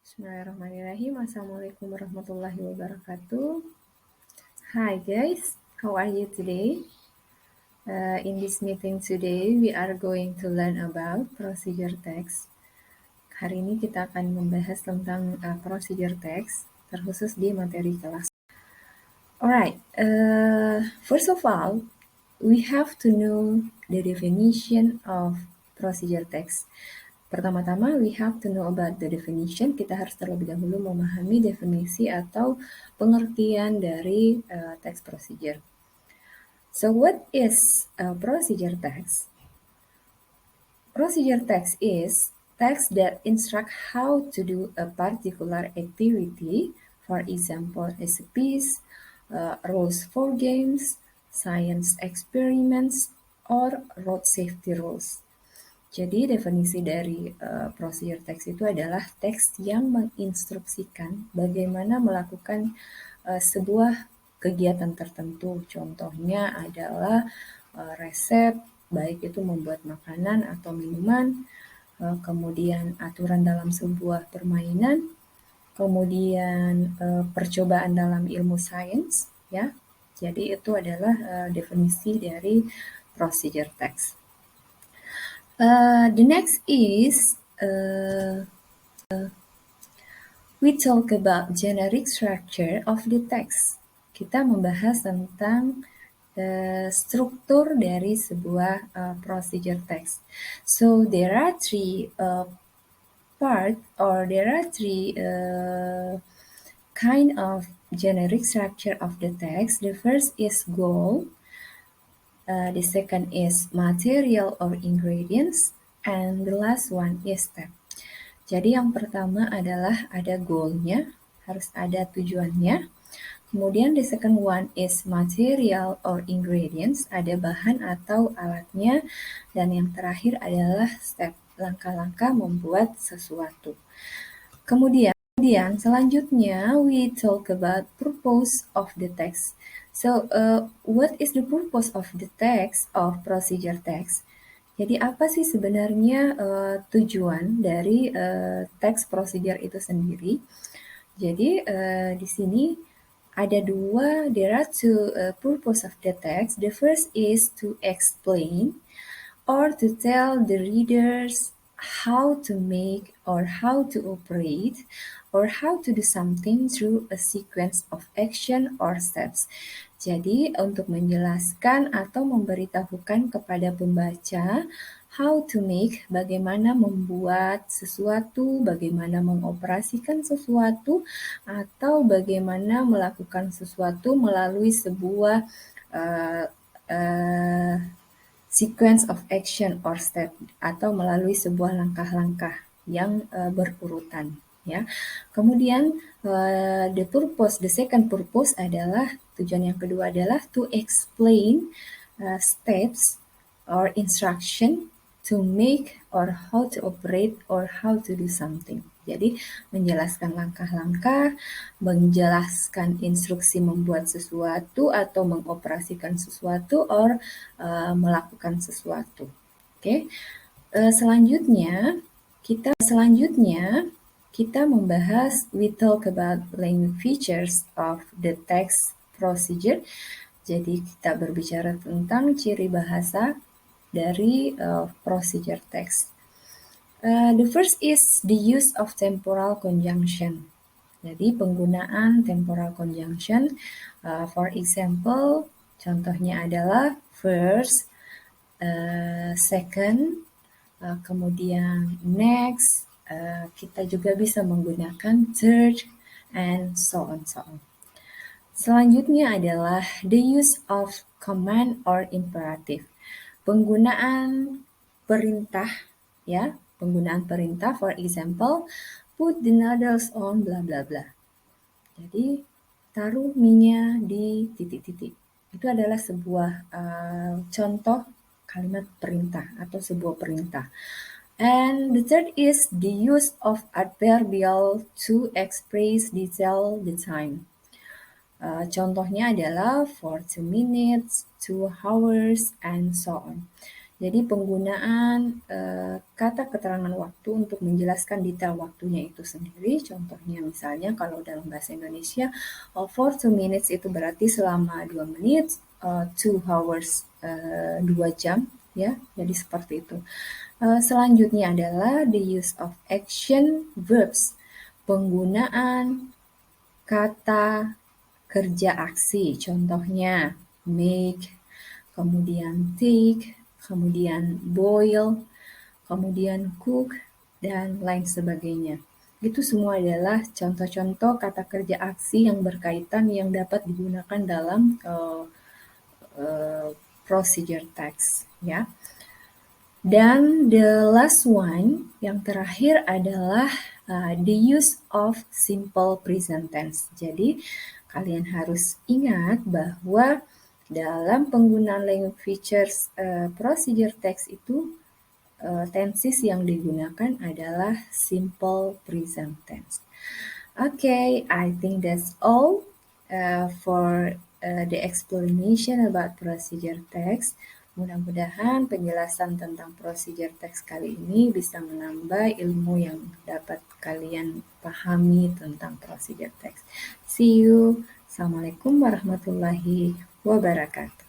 Bismillahirrahmanirrahim. Assalamualaikum warahmatullahi wabarakatuh. Hi guys, how are you today? In this meeting today, we are going to learn about procedure text. Hari ini kita akan membahas tentang procedure text, terkhusus di materi kelas. Alright, first of all, we have to know the definition of procedure text. Pertama-tama, we have to know about the definition. Kita harus terlebih dahulu memahami definisi atau pengertian dari text procedure. So, what is a procedure text? Procedure text is text that instruct how to do a particular activity, for example, recipes, rules for games, science experiments, or road safety rules. Jadi definisi dari procedure text itu adalah teks yang menginstruksikan bagaimana melakukan sebuah kegiatan tertentu. Contohnya adalah resep, baik itu membuat makanan atau minuman, kemudian aturan dalam sebuah permainan, kemudian percobaan dalam ilmu sains, ya. Jadi itu adalah definisi dari procedure text. The next is we talk about generic structure of the text. Kita membahas tentang struktur dari sebuah procedure text. So there are three part or there are three kind of generic structure of the text. The first is goal. The second is material or ingredients, and the last one is step. Jadi yang pertama adalah ada goal-nya, harus ada tujuannya. Kemudian the second one is material or ingredients, ada bahan atau alatnya. Dan yang terakhir adalah step, langkah-langkah membuat sesuatu. Kemudian selanjutnya we talk about purpose of the text. So, what is the purpose of the text of procedure text? Jadi apa sih sebenarnya tujuan dari teks procedure itu sendiri? Jadi di sini ada dua, there are two purpose of the text. The first is to explain or to tell the readers how to make or how to operate or how to do something through a sequence of action or steps. Jadi untuk menjelaskan atau memberitahukan kepada pembaca how to make, bagaimana membuat sesuatu, bagaimana mengoperasikan sesuatu, atau bagaimana melakukan sesuatu melalui sebuah sequence of action or step atau melalui sebuah langkah-langkah yang berurutan, ya. Kemudian the second purpose adalah tujuan yang kedua adalah to explain steps or instruction to make or how to operate or how to do something. Jadi menjelaskan langkah-langkah, menjelaskan instruksi membuat sesuatu atau mengoperasikan sesuatu or melakukan sesuatu. Oke. Selanjutnya kita membahas, we talk about language features of the text procedure. Jadi kita berbicara tentang ciri bahasa dari procedure text. The first is the use of temporal conjunction. Jadi penggunaan temporal conjunction, for example, contohnya adalah first, second, kemudian next, kita juga bisa menggunakan third, and so on. Selanjutnya adalah the use of command or imperative. Penggunaan perintah, ya, penggunaan perintah, for example, put the noodles on bla bla bla. Jadi taruh mie-nya di titik-titik. Itu adalah sebuah contoh kalimat perintah atau sebuah perintah. And the third is the use of adverbial to express detail the time. Contohnya adalah for 2 minutes, 2 hours, and so on. Jadi penggunaan kata keterangan waktu untuk menjelaskan detail waktunya itu sendiri. Contohnya misalnya kalau dalam bahasa Indonesia, for 2 minutes itu berarti selama 2 menit, 2 hours 2 jam, ya. Jadi seperti itu. Selanjutnya adalah the use of action verbs. Penggunaan kata kerja aksi. Contohnya make, kemudian take, kemudian boil, kemudian cook, dan lain sebagainya. Itu semua adalah contoh-contoh kata kerja aksi yang berkaitan yang dapat digunakan dalam procedure text, ya. Dan the last one, yang terakhir adalah the use of simple present tense. Jadi, kalian harus ingat bahwa dalam penggunaan language features procedure text itu tenses yang digunakan adalah simple present tense. Okay, I think that's all for the explanation about procedure text. Mudah-mudahan penjelasan tentang procedure text kali ini bisa menambah ilmu yang dapat kalian pahami tentang procedure text. See you. Assalamualaikum warahmatullahi wabarakatuh.